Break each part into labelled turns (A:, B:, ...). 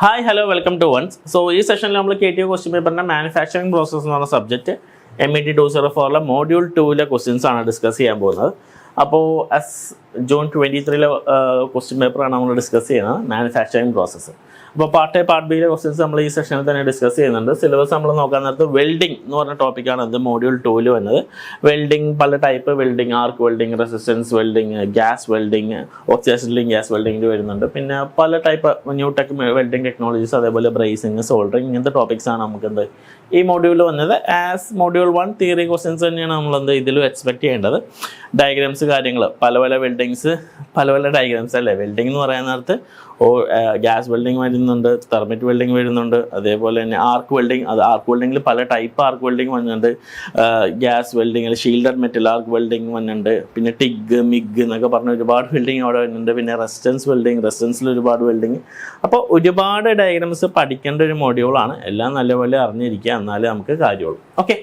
A: Hi, hello, welcome to once. So, this session we will KTO question paper manufacturing process എന്ന subject MET 204 module 2 questions ആണ് discuss ചെയ്യാൻ പോകുന്നത്. അപ്പോൾ June 23 question പേപ്പറാണ് നമ്മൾ discuss ചെയ്യുന്നത് മാനുഫാക്ചറിങ് പ്രോസസ്സ്. അപ്പോൾ പാർട്ട് എ പാർട്ട് ബിയിലെ ക്വസ്റ്റ്യൻസ് നമ്മൾ ഈ സെഷനിൽ തന്നെ ഡിസ്കസ് ചെയ്യുന്നുണ്ട്. സിലബസ് നമ്മൾ നോക്കാൻ നേരത്ത് വെൽഡിംഗ് എന്ന് പറഞ്ഞ ടോപ്പിക്കാണ് ഇത് മോഡ്യൂൾ 2 വന്നത്. വെൽഡിംഗ് പല type welding, arc welding, resistance welding, gas welding, oxidised welding, gas welding വരുന്നുണ്ട്. പിന്നെ പല ടൈപ്പ് ന്യൂ വെൽഡിംഗ് ടെക്നോളജീസ്, അതേപോലെ ബ്രേസിങ്, സോൾഡറിങ്, ഇങ്ങനത്തെ ടോപ്പിക്സാണ് നമുക്കെന്ത് ഈ മോഡ്യൂളിൽ വന്നത്. ആസ് മോഡ്യൂൾ 1 തിയറി ക്വസ്റ്റ്യൻസ് തന്നെയാണ് നമ്മളെന്ത് ഇതിലും എക്സ്പെക്ട് ചെയ്യേണ്ടത്. ഡയഗ്രാംസ് കാര്യങ്ങൾ പല പല വെൽഡിങ്സ്, പല പല ഡയഗ്രാംസ് അല്ലേ. വെൽഡിംഗ് എന്ന് പറയുന്ന നേരത്ത് ഗ്യാസ് വെൽഡിംഗ് വരുന്നുണ്ട്, തെർമിറ്റ് വെൽഡിംഗ് വരുന്നുണ്ട്, അതേപോലെ തന്നെ ആർക്ക് വെൽഡിംഗ്. അത് ആർക്ക് വെൽഡിങ്ങിൽ പല ടൈപ്പ് ആർക്ക് വെൽഡിംഗ് വന്നിട്ടുണ്ട്. ഗ്യാസ് വെൽഡിങ്ങിൽ ഷീൽഡഡ് മെറ്റൽ ആർക്ക് വെൽഡിംഗ് വന്നിട്ടുണ്ട്. പിന്നെ ടിഗ്, മിഗ് എന്നൊക്കെ പറഞ്ഞ ഒരുപാട് വെൽഡിംഗ് അവിടെ വരുന്നുണ്ട്. പിന്നെ റെസിസ്റ്റൻസ് വെൽഡിംഗ്, റെസിസ്റ്റൻസിൽ ഒരുപാട് വെൽഡിംഗ്. അപ്പോൾ ഒരുപാട് ഡയഗ്രാംസ് പഠിക്കേണ്ട ഒരു മൊഡ്യൂളാണ്. എല്ലാം നല്ലപോലെ അറിഞ്ഞിരിക്കുക, എന്നാലേ നമുക്ക് കാര്യമുള്ളൂ. ഓക്കെ,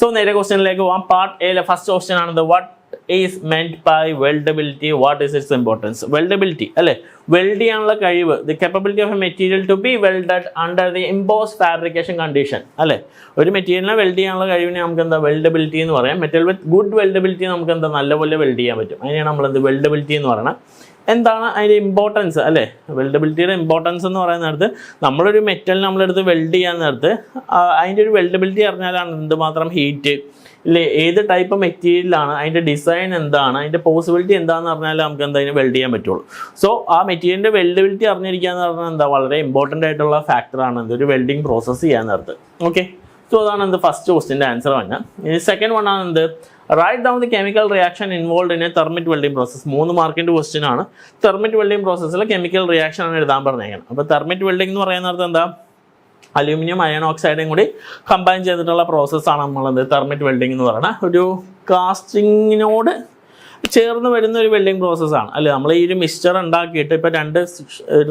A: സോ നേരെ ക്വസ്റ്റ്യനിലേക്ക് പോകാം. പാർട്ട് എയിലെ ഫസ്റ്റ് ക്വസ്റ്റ്യൻ ആണത് what is meant by weldability, what is its importance. Weldability അല്ലേ, വെൽഡ് ചെയ്യാനുള്ള കഴിവ്, the capability of a material to be welded under the impose fabrication condition അല്ലേ. ഒരു മെറ്റീരിയലിനെ വെൽഡ് ചെയ്യാനുള്ള കഴിവിനെ നമുക്ക് എന്താ വെൽഡബിലിറ്റി എന്ന് പറയാം. മെറ്റൽ വിത്ത് ഗുഡ് വെൽഡബിലിറ്റി നമുക്ക് എന്താ നല്ലപോലെ വെൽഡ് ചെയ്യാൻ പറ്റും. അതിനെയാണ് നമ്മളെന്ത് വെൽഡബിലിറ്റി എന്ന് പറയുന്നത്. എന്താണ് അതിൻ്റെ ഇമ്പോർട്ടൻസ് അല്ലേ. വെൽഡബിലിറ്റിയുടെ ഇമ്പോർട്ടൻസ് എന്ന് പറയുന്ന നേരത്ത് നമ്മളൊരു മെറ്റൽ നമ്മളെടുത്ത് വെൽഡ് ചെയ്യാൻ നേരത്ത് അതിൻ്റെ ഒരു വെൽഡബിലിറ്റി അറിഞ്ഞാലാണ് എന്തുമാത്രം ഹീറ്റ് ഇല്ലേ, ഏത് ടൈപ്പ് മെറ്റീരിയലാണ്, അതിൻ്റെ ഡിസൈൻ എന്താണ്, അതിൻ്റെ പോസിബിലിറ്റി എന്താണെന്ന് പറഞ്ഞാൽ നമുക്ക് എന്താ അതിന് വെൽഡ് ചെയ്യാൻ പറ്റുള്ളൂ. സോ ആ മെറ്റീരിയലിൻ്റെ വെൽഡബിലിറ്റി അറിഞ്ഞിരിക്കുക എന്ന് പറഞ്ഞാൽ എന്താ വളരെ ഇമ്പോർട്ടൻ്റ് ആയിട്ടുള്ള ഫാക്ടറാണ് എന്തൊരു വെൽഡിങ് പ്രോസസ്സ് ചെയ്യാൻ നേരത്ത്. ഓക്കെ, സോ അതാണ് എന്ത് ഫസ്റ്റ് ക്വസ്റ്റിൻ്റെ ആൻസർ വന്നത്. ഇനി സെക്കൻഡ് വൺ ആണ് എന്ത് write down the chemical reaction involve in a thermite welding process. 3 മാർക്കിൻ്റെ ക്വസ്റ്റ്യൻ ആണ്. തെർമിറ്റ് വെൽഡിംഗ് പ്രോസസ്സിൽ കെമിക്കൽ റിയാക്ഷൻ ആണ് എഴുതാൻ പറഞ്ഞേക്കുന്നത്. അപ്പോൾ തെർമിറ്റ് വെൽഡിംഗ് എന്ന് പറയുന്നത് എന്താ, അലൂമിനിയം അയൺ ഓക്സൈഡും കൂടി കമ്പൈൻ ചെയ്തിട്ടുള്ള പ്രോസസ്സാണ് നമ്മളത് തെർമിറ്റ് വെൽഡിംഗ് എന്ന് പറയുന്നത്. ഒരു കാസ്റ്റിങ്ങിനോട് ചേർന്ന് വരുന്ന ഒരു വെൽഡിംഗ് പ്രോസസ്സാണ് അല്ലേ. നമ്മൾ ഈ ഒരു മിക്സ്ചർ ഉണ്ടാക്കിയിട്ട് ഇപ്പോൾ 2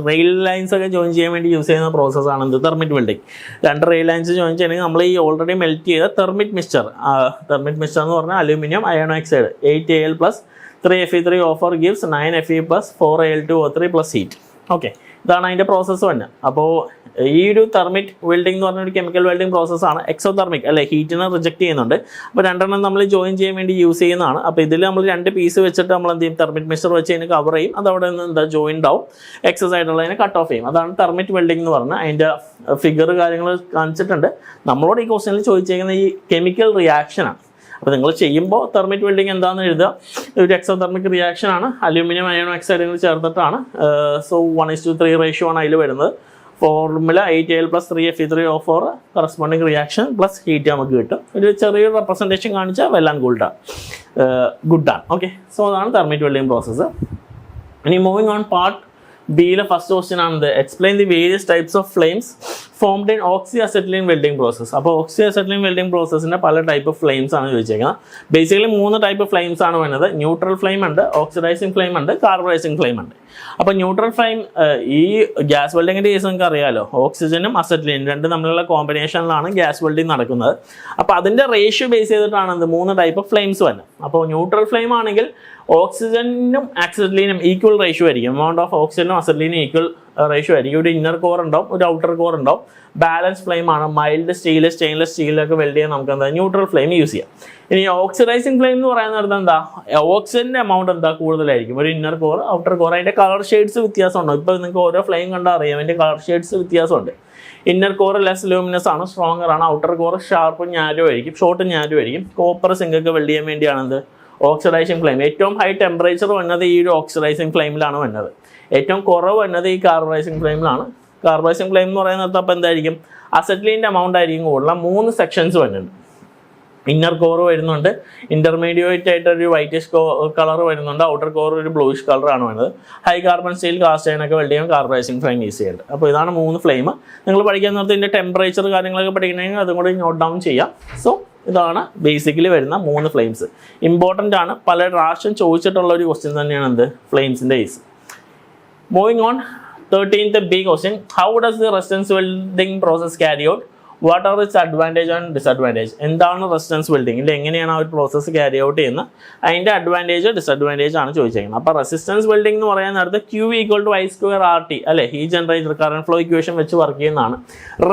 A: റെയിൽ ലൈൻസ് ഒക്കെ ജോയിൻ ചെയ്യാൻ വേണ്ടി യൂസ് ചെയ്യുന്ന പ്രോസസ്സാണ് എന്ത് thermite welding. 2 rail lines join ചെയ്യണമെങ്കിൽ നമ്മൾ ഈ ഓൾറെഡി മെൽറ്റ് ചെയ്ത തെർമിറ്റ് മിക്സ്ചർ എന്ന് പറഞ്ഞാൽ aluminium iron oxide 8Al + 3Fe3O4 gives 9Fe + 4Al2O3 + heat. Okay, ഇതാണ് അതിൻ്റെ പ്രോസസ്സ് തന്നെ. അപ്പോൾ ഈ ഒരു തെർമിറ്റ് വെൽഡിംഗ് എന്ന് പറഞ്ഞൊരു കെമിക്കൽ വെൽഡിംഗ് പ്രോസസ്സാണ്. എക്സോതെർമിക് അല്ലേ, ഹീറ്റിനെ റിജക്ട് ചെയ്യുന്നുണ്ട്. അപ്പോൾ 2 നമ്മൾ ജോയിൻ ചെയ്യാൻ വേണ്ടി യൂസ് ചെയ്യുന്നതാണ്. അപ്പോൾ ഇതിൽ നമ്മൾ 2 പീസ് വെച്ചിട്ട് നമ്മൾ എന്ത് ചെയ്യും, തെർമിറ്റ് മിക്സ്ചർ വെച്ച് അതിന് കവർ ചെയ്യും. അത് അവിടെ നിന്ന് എന്താ ജോയിൻഡ് ആവും, എക്സസ് ആയിട്ടുള്ളതിനെ കട്ട് ഓഫ് ചെയ്യും. അതാണ് തെർമിറ്റ് വെൽഡിംഗ് എന്ന് പറഞ്ഞാൽ. അതിൻ്റെ ഫിഗർ കാര്യങ്ങൾ കാണിച്ചിട്ടുണ്ട്. നമ്മളോട് ഈ ക്വസ്റ്റ്യനിൽ ചോദിച്ചേക്കുന്ന ഈ കെമിക്കൽ റിയാക്ഷനാണ്. അപ്പോൾ നിങ്ങൾ ചെയ്യുമ്പോൾ തെർമിറ്റ് വെൽഡിംഗ് എന്താണെന്ന് എഴുതുക. ഒരു എക്സോതെർമിക് റിയാക്ഷനാണ്, അലൂമിനിയം അയൺ ഓക്സൈഡ് ചേർത്തിട്ടാണ്. സോ 1:3 റേഷ്യോ ആണ് അതിൽ വരുന്നത്. Formula 8Al + 3Fe3O4 corresponding reaction plus heat നമുക്ക് കിട്ടും. ഒരു ചെറിയൊരു റെപ്രസെൻറ്റേഷൻ കാണിച്ചാൽ വെൽ ആൻഡ് ഗുഡാണ്. ഓക്കെ, സോ അതാണ് തെർമിറ്റ് വെൽഡിംഗ് പ്രോസസ്സ്. ഇനി മൂവിങ് ഓൺ പാർട്ട് ബിയിലെ ഫസ്റ്റ് ക്വസ്റ്റ്യൻ ആണത് explain the various types of flames formed in oxy acetylene welding process. അപ്പോൾ ഓക്സി അസെറ്റിലിൻ വെൽഡിംഗ് പ്രോസസ്സിൻ്റെ പല ടൈപ്പ് ഫ്ലെയിംസ് ആണ് ചോദിച്ചേക്കുന്നത്. ബേസിക്കലി 3 ടൈപ്പ് ഫ്ലെയിംസ് ആണ് വരുന്നത്. ന്യൂട്രൽ ഫ്ലെയിം ഉണ്ട്, ഓക്സിഡൈസിങ് ഫ്ലെയിം ഉണ്ട്, കാർബറൈസിങ് ഫ്ലെയിം ഉണ്ട്. അപ്പോൾ ന്യൂട്രൽ ഫ്ലെയിം ഈ ഗ്യാസ് വെൽഡിങ്ങിൻ്റെ കേസ് നിങ്ങൾക്ക് അറിയാമല്ലോ, ഓക്സിജനും അസെറ്റിലിനും 2 തമ്മിലുള്ള കോമ്പിനേഷനിലാണ് ഗ്യാസ് വെൽഡിങ് നടക്കുന്നത്. അപ്പോൾ അതിൻ്റെ റേഷ്യോ ബേസ് ചെയ്തിട്ടാണ് 3 ടൈപ്പ് ഫ്ലെയിംസ് വരുന്നത്. അപ്പോൾ ന്യൂട്രൽ ഫ്ലെയിം ആണെങ്കിൽ ഓക്സിജനും അസെറ്റിലിനും ഈക്വൽ റേഷ്യോ ആയിരിക്കും. എമൗണ്ട് ഓഫ് ഓക്സിജനും അസെറ്റിലിനും ഈക്വൽ റേഷ്യോ ആയിരിക്കും. ഒരു ഇന്നർ കോർ ഉണ്ടാവും, ഒരു ഔട്ടർ കോർ ഉണ്ടാവും. ബാലൻസ് ഫ്ലെയിം ആണ്. മൈൽഡ് സ്റ്റീൽ, സ്റ്റെയിൻലെസ് സ്റ്റീലൊക്കെ വെൽഡ് ചെയ്യാൻ നമുക്ക് എന്താ ന്യൂട്രൽ ഫ്ലെയിം യൂസ് ചെയ്യാം. ഇനി ഓക്സിഡൈസിങ് ഫ്ലെയിം എന്ന് പറയുന്നത് എന്താ, ഓക്സിജൻ്റെ എമൗണ്ട് എന്താ കൂടുതലായിരിക്കും. ഒരു ഇന്നർ കോർ, ഔട്ടർ കോർ, അതിൻ്റെ കളർ ഷെയ്ഡ്സ് വ്യത്യാസമുണ്ടോ. ഇപ്പോൾ നിങ്ങൾക്ക് ഓരോ ഫ്ലെയിം കണ്ടാൽ അറിയാം, അതിൻ്റെ കളർ ഷെയ്ഡ്സ് വ്യത്യാസമുണ്ട്. ഇന്നർ കോർ ലെസ് ലൂമിനസ് ആണ്, സ്ട്രോങ്ങർ ആണ്. ഔട്ടർ കോർ ഷാർപ്പ് ഞാരോ ആയിരിക്കും, ഷോർട്ട് ഞാരോ ആയിരിക്കും. കോപ്പർ സിങ്കൊക്കെ വെൽഡ് ചെയ്യാൻ വേണ്ടിയാണെന്ത് ഓക്സിഡൈസിങ് ഫ്ലെയിം. ഏറ്റവും ഹൈ ടെമ്പറേച്ചർ വന്നത് ഈ ഒരു ഓക്സിഡൈസിങ് ഫ്ലെയിമിലാണ് വന്നത്. ഏറ്റവും കുറവ് വന്നത് ഈ കാർബറൈസിങ് ഫ്ലെയിമിലാണ്. കാർബറൈസിങ് ഫ്ലെയിം എന്ന് പറയുന്നത് അപ്പോൾ എന്തായിരിക്കും, അസെറ്റിലിൻ്റെ എമൗണ്ട് ആയിരിക്കും കൂടുതൽ. 3 സെക്ഷൻസ് വരുന്നുണ്ട്. ഇന്നർ കോർ വരുന്നുണ്ട്, ഇൻ്റർമീഡിയറ്റ് ആയിട്ടൊരു വൈറ്റിഷ് കളർ വരുന്നുണ്ട്, ഔട്ടർ കോർ ഒരു ബ്ലൂയിഷ് കളറാണ് വരുന്നത്. ഹൈ കാർബൺ സ്റ്റീൽ, കാസ്റ്റ് അയണൊക്കെ വെൽഡ് ചെയ്യാൻ കാർബറൈസിങ് ഫ്ലെയിം യൂസ് ചെയ്യുന്നുണ്ട്. അപ്പോൾ ഇതാണ് 3 ഫ്ലെയിം. നിങ്ങൾ പഠിക്കാൻ നേരത്തെ ഇതിൻ്റെ ടെമ്പറേച്ചർ കാര്യങ്ങളൊക്കെ പഠിക്കണമെങ്കിൽ അതും കൂടി നോട്ട് ഡൗൺ ചെയ്യാം. സോ ഇതാണ് ബേസിക്കലി വരുന്ന 3 ഫ്ലെയിംസ്. ഇമ്പോർട്ടൻ്റ് ആണ്, പല പ്രാവശ്യം ചോദിച്ചിട്ടുള്ള ഒരു ക്വസ്റ്റ്യൻ തന്നെയാണ് എന്ത് ഫ്ലെയിംസിൻ്റെ case. Moving on 13th B question, how does the resistance welding process carry out? What are it's advantage and disadvantage, എന്താണ് റെസിസ്റ്റൻസ് ബിൽഡിംഗ്, എങ്ങനെയാണ് ആ ഒരു പ്രോസസ്സ് ക്യാരി ഔട്ട് ചെയ്യുന്നത്, അതിൻ്റെ അഡ്വാൻറ്റേജ് ഡിസഡ്വാൻറ്റേജ് ആണ് ചോദിച്ചേക്കുന്നത്. അപ്പോൾ റെസിസ്റ്റൻസ് ബിൽഡിംഗ് എന്ന് പറയാൻ നേരത്തെ Q = I²RT അല്ലേ, ഈ ജനറേറ്റർ കറണ്ട് ഫ്ലോ ഇക്വേഷൻ വെച്ച് വർക്ക് ചെയ്യുന്നതാണ്.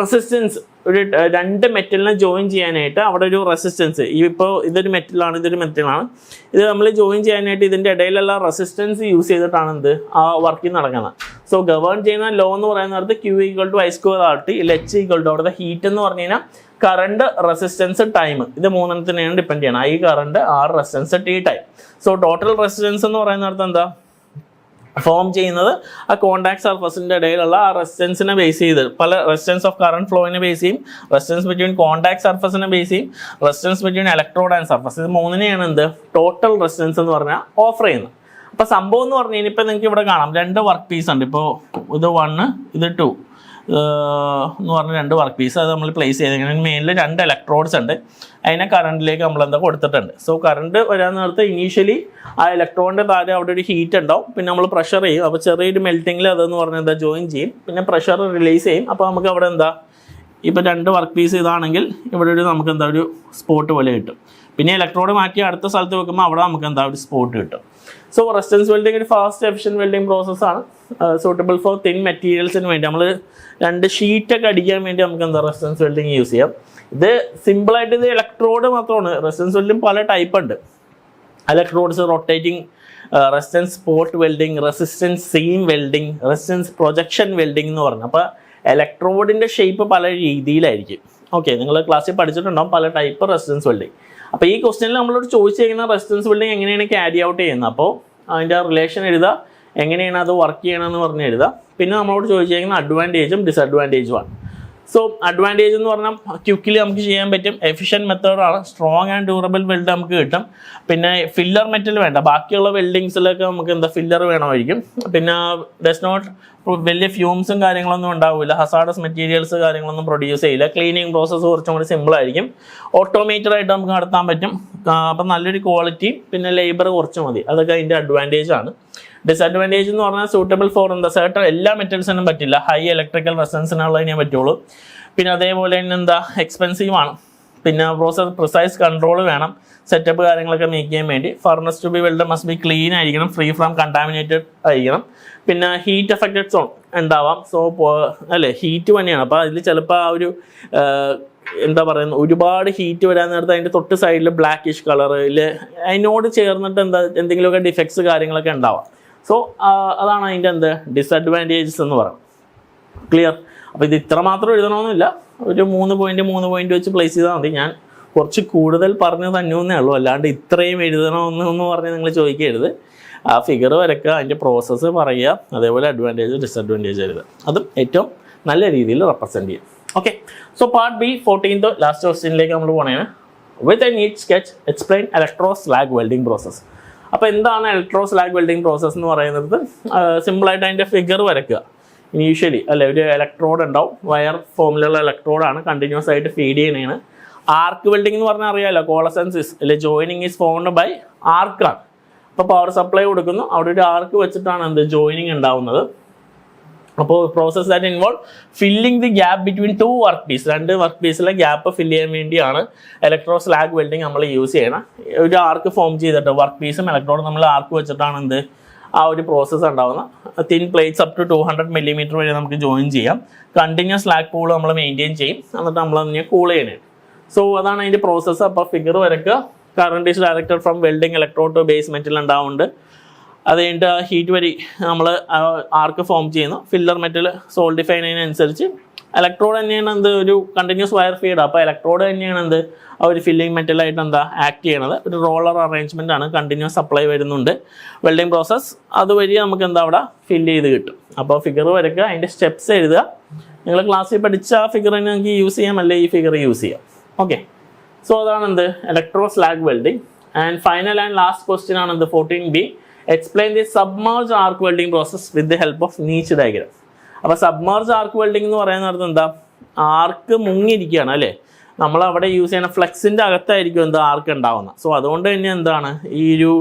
A: റെസിസ്റ്റൻസ് ഒരു രണ്ട് മെറ്റലിനെ ജോയിൻ ചെയ്യാനായിട്ട് അവിടെ ഒരു റെസിസ്റ്റൻസ്, ഇപ്പോൾ ഇതൊരു മെറ്റലാണ് ഇതൊരു മെറ്റലാണ്, ഇത് നമ്മൾ ജോയിൻ ചെയ്യാനായിട്ട് ഇതിൻ്റെ ഇടയിലുള്ള റെസിസ്റ്റൻസ് യൂസ് ചെയ്തിട്ടാണ് എന്ത് ആ വർക്കിംഗ് നടക്കുന്നത്. സോ ഗവേൺ ചെയ്യുന്ന ലോ എന്ന് പറയുന്ന നേരത്ത് Q = I²RT, H = അവിടുത്തെ ഹീറ്റ് എന്ന് പറഞ്ഞു കഴിഞ്ഞാൽ കറണ്ട്, റെസിസ്റ്റൻസ്, ടൈം, ഇത് മൂന്നെണ്ണത്തിനെയാണ് ഡിപ്പെൻഡ് ചെയ്യണം. I current, R resistance, T time. So total resistance എന്ന് പറയുന്ന നേരത്ത് എന്താ ഫോം ചെയ്യുന്നത് ആ കോണ്ടാക്ട് സർഫസിൻ്റെ ഇടയിലുള്ള ആ റെസിസ്റ്റൻസിനെ ബേസ് ചെയ്ത് പല റെസിസ്റ്റൻസ് ഓഫ് കറണ്ട് ഫ്ലോയിനെ ബേസ് ചെയ്യും, റെസിസ്റ്റൻസ് ബിറ്റ്വീൻ കോണ്ടാക്ട് സർഫസിനെ ബേസ് ചെയ്യും, resistance between electrode and surface, ഇത് മൂന്നിനെയാണ് എന്ത് ടോട്ടൽ റെസിസ്റ്റൻസ് എന്ന് പറഞ്ഞാൽ ഓഫർ ചെയ്യുന്നത്. അപ്പോൾ സംഭവം എന്ന് പറഞ്ഞു കഴിഞ്ഞാൽ ഇപ്പോൾ നിങ്ങൾക്ക് ഇവിടെ കാണാം രണ്ട് വർക്ക് പീസ് ഉണ്ട്. ഇപ്പോൾ ഇത് 1 ഇത് 2 എന്ന് പറഞ്ഞ രണ്ട് വർക്ക് പീസ് അത് നമ്മൾ പ്ലേസ് ചെയ്ത് മെയിനിൽ രണ്ട് ഇലക്ട്രോഡ്സ് ഉണ്ട്, അതിനെ കറണ്ടിലേക്ക് നമ്മളെന്താ കൊടുത്തിട്ടുണ്ട്. സോ കറണ്ട് വരാൻ നേരത്തെ ഇനീഷ്യലി ആ ഇലക്ട്രോണിൻ്റെ താഴെ അവിടെ ഒരു ഹീറ്റ് ഉണ്ടാവും, പിന്നെ നമ്മൾ പ്രഷർ ചെയ്യും, അപ്പോൾ ചെറിയൊരു മെൽറ്റിങ്ങിൽ അതെന്ന് പറഞ്ഞാൽ എന്താ ജോയിൻ ചെയ്യും, പിന്നെ പ്രഷർ റിലീസ് ചെയ്യും. അപ്പോൾ നമുക്ക് അവിടെ എന്താ ഇപ്പോൾ രണ്ട് വർക്ക് പീസ് ഇതാണെങ്കിൽ ഇവിടെ ഒരു നമുക്ക് എന്താ ഒരു സ്പോട്ട് പോലെ കിട്ടും. പിന്നെ ഇലക്ട്രോഡ് മാറ്റി അടുത്ത സ്ഥലത്ത് വെക്കുമ്പോൾ അവിടെ നമുക്ക് എന്താ ഒരു സ്പോട്ട് കിട്ടും. സോ റെസിസ്റ്റൻസ് വെൽഡിംഗ് ഒരു ഫാസ്റ്റ് എഫിഷ്യൻറ്റ് വെൽഡിംഗ് പ്രോസസ്സാണ്, സൂട്ടബിൾ ഫോർ തിൻ മെറ്റീരിയൽസിന് വേണ്ടി. നമ്മൾ രണ്ട് ഷീറ്റൊക്കെ അടിക്കാൻ വേണ്ടി നമുക്ക് എന്താ റെസിസ്റ്റൻസ് വെൽഡിംഗ് യൂസ് ചെയ്യാം. ഇത് സിമ്പിളായിട്ട് ഇത് ഇലക്ട്രോഡ് മാത്രമാണ്. റെസിസ്റ്റൻസ് വെൽഡിംഗ് പല ടൈപ്പ് ഉണ്ട്. Electrodes, rotating resistance spot welding, resistance seam welding, resistance projection welding എന്ന് പറഞ്ഞു. അപ്പോൾ ഇലക്ട്രോഡിൻ്റെ ഷേപ്പ് പല രീതിയിലായിരിക്കും. ഓക്കെ, നിങ്ങൾ ക്ലാസ്സിൽ പഠിച്ചിട്ടുണ്ടാവും പല ടൈപ്പ് റെസിസ്റ്റൻസ് വെൽഡിംഗ്. അപ്പോൾ ഈ ക്വസ്റ്റ്യനിൽ നമ്മളോട് ചോദിച്ചിരിക്കുന്ന റെസിസ്റ്റൻസ് ബിൽഡിംഗ് എങ്ങനെയാണ് ക്യാരി ഔട്ട് ചെയ്യുന്നത്, അപ്പോൾ അതിൻ്റെ റിലേഷൻ എഴുതുക, എങ്ങനെയാണ് അത് വർക്ക് ചെയ്യണമെന്ന് പറഞ്ഞ് എഴുതുക. പിന്നെ നമ്മളോട് ചോദിച്ചിരിക്കുന്ന അഡ്വാൻറ്റേജും ഡിസഡ്വാൻറ്റേജുമാണ്. സോ അഡ്വാൻറ്റേജ് എന്ന് പറഞ്ഞാൽ ക്വിക്കലി നമുക്ക് ചെയ്യാൻ പറ്റും, എഫിഷ്യൻറ്റ് മെത്തേഡാണ്, സ്ട്രോങ് ആൻഡ് ഡ്യൂറബിൾ വെൽഡ് നമുക്ക് കിട്ടും. പിന്നെ ഫില്ലർ മെറ്റൽ വേണ്ട, ബാക്കിയുള്ള വെൽഡിങ്സിലൊക്കെ നമുക്ക് എന്താ ഫില്ലർ വേണമായിരിക്കും. പിന്നെ ഡസ് നോട്ട് വലിയ ഫ്യൂംസും കാര്യങ്ങളൊന്നും ഉണ്ടാവില്ല, ഹസാഡസ് മെറ്റീരിയൽസ് കാര്യങ്ങളൊന്നും പ്രൊഡ്യൂസ് ചെയ്യില്ല, ക്ലീനിങ് പ്രോസസ്സ് കുറച്ചും കൂടി സിമ്പിളായിരിക്കും, ഓട്ടോമേറ്റഡായിട്ട് നമുക്ക് നടത്താൻ പറ്റും. അപ്പം നല്ലൊരു ക്വാളിറ്റി, പിന്നെ ലേബർ കുറച്ച് മതി, അതൊക്കെ അതിൻ്റെ അഡ്വാൻറ്റേജ് ആണ്. ഡിസഡ്വാൻറ്റേജ് എന്ന് പറഞ്ഞാൽ സൂട്ടബിൾ ഫോർ എന്താ സർട്ടൺ എല്ലാ മെറ്റൽസിനും പറ്റില്ല, ഹൈ ഇലക്ട്രിക്കൽ റെസിസ്റ്റൻസിനുള്ളതിനേ പറ്റുള്ളൂ. പിന്നെ അതേപോലെ തന്നെ എന്താ എക്സ്പെൻസീവ് ആണ്. പിന്നെ പ്രോസസ് പ്രിസൈസ് കൺട്രോൾ വേണം, സെറ്റപ്പ് കാര്യങ്ങളൊക്കെ മേക്ക് ചെയ്യാൻ വേണ്ടി. Furnace to be weld must be clean ആയിരിക്കണം, ഫ്രീ ഫ്രം കണ്ടാമിനേറ്റഡ് ആയിരിക്കണം. പിന്നെ ഹീറ്റ് എഫക്റ്റഡ് സോൺ ഉണ്ടാവാം. സോ അല്ലേ ഹീറ്റ് തന്നെയാണ്. അപ്പോൾ അതിൽ ചിലപ്പോൾ ആ ഒരു എന്താ പറയുന്നത് ഒരുപാട് ഹീറ്റ് വരാൻ നേരത്തെ അതിൻ്റെ തൊട്ട് സൈഡിൽ ബ്ലാക്കിഷ് കളറിൽ അതിനോട് ചേർന്നിട്ട് എന്തെങ്കിലുമൊക്കെ ഡിഫക്ട്സ് കാര്യങ്ങളൊക്കെ ഉണ്ടാവാം. സോ അതാണ് അതിൻ്റെ ഡിസഡ്വാൻറ്റേജസ് എന്ന് പറയുന്നത്. ക്ലിയർ? അപ്പോൾ ഇത് ഇത്ര മാത്രം എഴുതണമെന്നില്ല, ഒരു 3 പോയിന്റ് വെച്ച് പ്ലേസ് ചെയ്താൽ മതി. ഞാൻ കുറച്ച് കൂടുതൽ പറഞ്ഞു തന്നേ ഉള്ളൂ, അല്ലാണ്ട് ഇത്രയും എഴുതണമെന്ന് പറഞ്ഞ് നിങ്ങൾ ചോദിക്കരുത്. ആ ഫിഗർ വരയ്ക്കുക, അതിൻ്റെ പ്രോസസ്സ് പറയുക, അതേപോലെ അഡ്വാൻറ്റേജ് ഡിസഡ്വാൻറ്റേജ് എഴുതുക, അതും ഏറ്റവും നല്ല രീതിയിൽ റെപ്രസെൻറ്റ് ചെയ്യും. Okay, so part B 14th last ക്വസ്റ്റ്യനിലേക്ക് നമ്മൾ പോകണേന്. With a neat sketch explain electro slag welding process. അപ്പോൾ എന്താണ് ഇലക്ട്രോ സ്ലാഗ് വെൽഡിംഗ് പ്രോസസ്സ് എന്ന് പറയുന്നത്? സിമ്പിളായിട്ട് അതിൻ്റെ ഫിഗർ വരയ്ക്കുക. ഇനീഷ്യലി അല്ലെ ഒരു ഇലക്ട്രോഡ് ഉണ്ടാവും, വയർ ഫോമിലുള്ള ഇലക്ട്രോഡാണ്, കണ്ടിന്യൂസ് ആയിട്ട് ഫീഡ് ചെയ്യണതാണ്. ആർക്ക് വെൽഡിംഗ് എന്ന് പറഞ്ഞാൽ അറിയാമല്ലോ, കോളസെൻസിസ് അല്ലെ ജോയിനിങ് ഈസ് ഫോംഡ് ബൈ ആർക്കാണ്. അപ്പോൾ പവർ സപ്ലൈ കൊടുക്കുന്നു, അവിടെ ഒരു ആർക്ക് വെച്ചിട്ടാണ് ജോയിനിങ് ഉണ്ടാവുന്നത്. അപ്പോൾ process that involve filling the gap between 2 work piece, 2 work പീസിലെ ഗ്യാപ്പ് ഫില്ല് ചെയ്യാൻ വേണ്ടിയാണ് ഇലക്ട്രോ സ്ലാഗ് വെൽഡിംഗ് നമ്മൾ യൂസ് ചെയ്യണം. ഒരു ആർക്ക് ഫോം ചെയ്തിട്ട് വർക്ക് പീസും ഇലക്ട്രോഡും നമ്മൾ ആർക്ക് വെച്ചിട്ടാണ് ആ ഒരു പ്രോസസ്സ് ഉണ്ടാവുന്നത്. Thin plates up to 200 mm വരെ നമുക്ക് ജോയിൻ ചെയ്യാം. കണ്ടിന്യൂസ് സ്ലാഗ് പൂൾ നമ്മൾ മെയിൻറ്റെയിൻ ചെയ്യും, എന്നിട്ട് നമ്മൾ അതിനെ കൂൾ ചെയ്യണേ. സോ അതാണ് അതിൻ്റെ പ്രോസസ്സ്. അപ്പോൾ ഫിഗർ വരയ്ക്കുക. Current is directed from welding electrode to base metal ഉണ്ടാവുന്നുണ്ട്. അത് കഴിഞ്ഞിട്ട് ഹീറ്റ് വഴി നമ്മൾ ആർക്ക് ഫോം ചെയ്യുന്നു. ഫില്ലർ മെറ്റൽ സോൾഡിഫൈ ചെയ്യുന്നതിനനുസരിച്ച് ഇലക്ട്രോഡ് തന്നെയാണ് ഒരു കണ്ടിന്യൂസ് വയർ ഫീഡ്. അപ്പോൾ ഇലക്ട്രോഡ് തന്നെയാണ് ആ ഒരു ഫില്ലിംഗ് മെറ്റലായിട്ട് ആക്ട് ചെയ്യണത്. ഒരു റോളർ അറേഞ്ച്മെൻ്റ് ആണ്, കണ്ടിന്യൂസ് സപ്ലൈ വരുന്നുണ്ട്. വെൽഡിംഗ് പ്രോസസ്സ് അതുവഴി നമുക്ക് അവിടെ ഫില്ല് ചെയ്ത് കിട്ടും. അപ്പോൾ ഫിഗർ വരയ്ക്കുക, അതിൻ്റെ സ്റ്റെപ്സ് എഴുതുക. നിങ്ങൾ ക്ലാസ്സിൽ പഠിച്ച ആ ഫിഗർ തന്നെ നിങ്ങൾക്ക് യൂസ് ചെയ്യാം, അല്ലെ ഈ ഫിഗർ യൂസ് ചെയ്യാം. ഓക്കെ, സോ അതാണ് electro slag welding. And final and last question ആണ് 14B. Explain the submerge arc welding process with the help of Neemuch diagram. അപ്പോൾ സബ്മേർജ് ആർക്ക് വെൽഡിംഗ് എന്ന് പറയുന്നത് ആർക്ക് മുങ്ങിയിരിക്കുകയാണ് അല്ലേ. നമ്മൾ അവിടെ യൂസ് ചെയ്യുന്ന ഫ്ലെക്സിൻ്റെ അകത്തായിരിക്കും ആർക്ക് ഉണ്ടാവുന്നത്. സോ അതുകൊണ്ട് തന്നെ ഈ ഒരു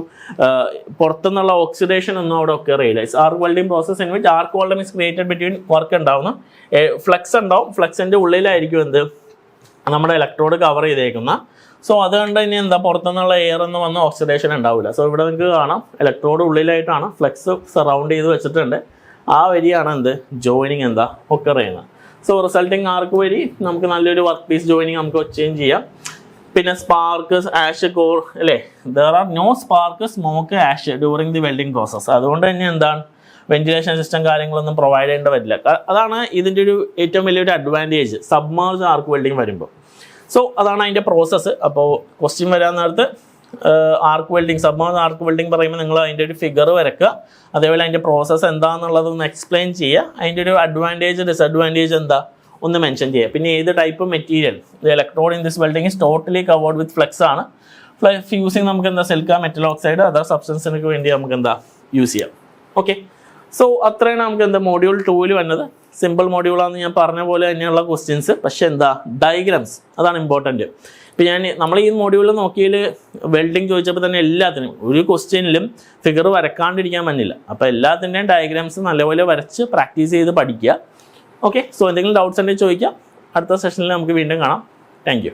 A: പുറത്തുനിന്നുള്ള ഓക്സിഡേഷൻ ഒന്നും അവിടെ ഒക്കെ realise arc welding process in which arc welding is created between work ഉണ്ടാവുന്ന ഫ്ലെക്സ് ഉണ്ടാവും. ഫ്ലെക്സിൻ്റെ ഉള്ളിലായിരിക്കും നമ്മുടെ ഇലക്ട്രോഡ് കവർ ചെയ്തേക്കുന്ന. സോ അതുകൊണ്ട് ഇനി എന്താ പുറത്തുനിന്നുള്ള എയർ ഒന്നും വന്ന് ഓക്സിഡേഷൻ ഉണ്ടാവില്ല. സോ ഇവിടെ നിങ്ങൾക്ക് കാണാം ഇലക്ട്രോഡ് ഉള്ളിലായിട്ടാണ് ഫ്ലെക്സ് സറൗണ്ട് ചെയ്ത് വെച്ചിട്ടുണ്ട്. ആ വരിയാണ് എന്ത് ജോയിനിങ് എന്താ ഒക്കർ ചെയ്യുന്നത്. സോ റിസൾട്ടിങ് ആർക്ക് വഴി നമുക്ക് നല്ലൊരു വർക്ക് പീസ് ജോയിനിങ് നമുക്ക് ചേഞ്ച് ചെയ്യാം. പിന്നെ സ്പാർക്ക് ആഷ് കോർ അല്ലേ, there are no spark smoke ash during the welding process. അതുകൊണ്ട് തന്നെ എന്താണ് വെന്റിലേഷൻ സിസ്റ്റം കാര്യങ്ങളൊന്നും പ്രൊവൈഡ് ചെയ്യേണ്ട വരില്ല. അതാണ് ഇതിൻ്റെ ഒരു ഏറ്റവും വലിയൊരു അഡ്വാൻറ്റേജ് സബ്മേർജ് ആർക്ക് വെൽഡിങ് വരുമ്പോൾ. സോ അതാണ് അതിൻ്റെ പ്രോസസ്സ്. അപ്പോൾ ക്വസ്റ്റ്യൻ വരാൻ നേരത്ത് ആർക്ക് വെൽഡിങ് സബ്മേർജ് ആർക്ക് വെൽഡിങ് പറയുമ്പോൾ നിങ്ങൾ അതിൻ്റെ ഒരു ഫിഗർ വരക്കുക, അതേപോലെ അതിൻ്റെ പ്രോസസ്സ് എന്താണെന്നുള്ളതൊന്ന് എക്സ്പ്ലെയിൻ ചെയ്യുക, അതിൻ്റെ ഒരു അഡ്വാൻറ്റേജ് ഡിസഡ്വാൻറ്റേജ് എന്താ ഒന്ന് മെൻഷൻ ചെയ്യുക. പിന്നെ ഏത് type material electrode in this welding is totally covered with flex ആണ്. ഫ്യൂസിങ് നമുക്ക് എന്താ സിലിക്ക മെറ്റൽ ഓക്സൈഡ് അതർ സബ്സ്റ്റൻസിനൊക്കെ വേണ്ടി നമുക്ക് എന്താ യൂസ് ചെയ്യാം. ഓക്കെ, സോ അത്രയാണ് നമുക്ക് എന്താ മോഡ്യൂൾ 2 വന്നത്. സിമ്പിൾ മോഡ്യൂളാണെന്ന് ഞാൻ പറഞ്ഞ പോലെ തന്നെയുള്ള ക്വസ്റ്റ്യൻസ്, പക്ഷെ എന്താ ഡയഗ്രാംസ് അതാണ് ഇമ്പോർട്ടൻറ്റ്. ഇപ്പം നമ്മൾ ഈ മോഡ്യൂളിൽ നോക്കിയാൽ വെൽഡിങ് ചോദിച്ചപ്പോൾ തന്നെ എല്ലാത്തിനും ഒരു ക്വസ്റ്റ്യനിലും ഫിഗർ വരക്കാണ്ടിരിക്കാൻ പറ്റില്ല. അപ്പോൾ എല്ലാത്തിൻ്റെയും ഡയഗ്രാംസ് നല്ലപോലെ വരച്ച് പ്രാക്ടീസ് ചെയ്ത് പഠിക്കുക. ഓക്കെ, സോ എന്തെങ്കിലും ഡൗട്ട്സ് ഉണ്ടെങ്കിൽ ചോദിക്കാം. അടുത്ത സെഷനിൽ നമുക്ക് വീണ്ടും കാണാം. Thank you.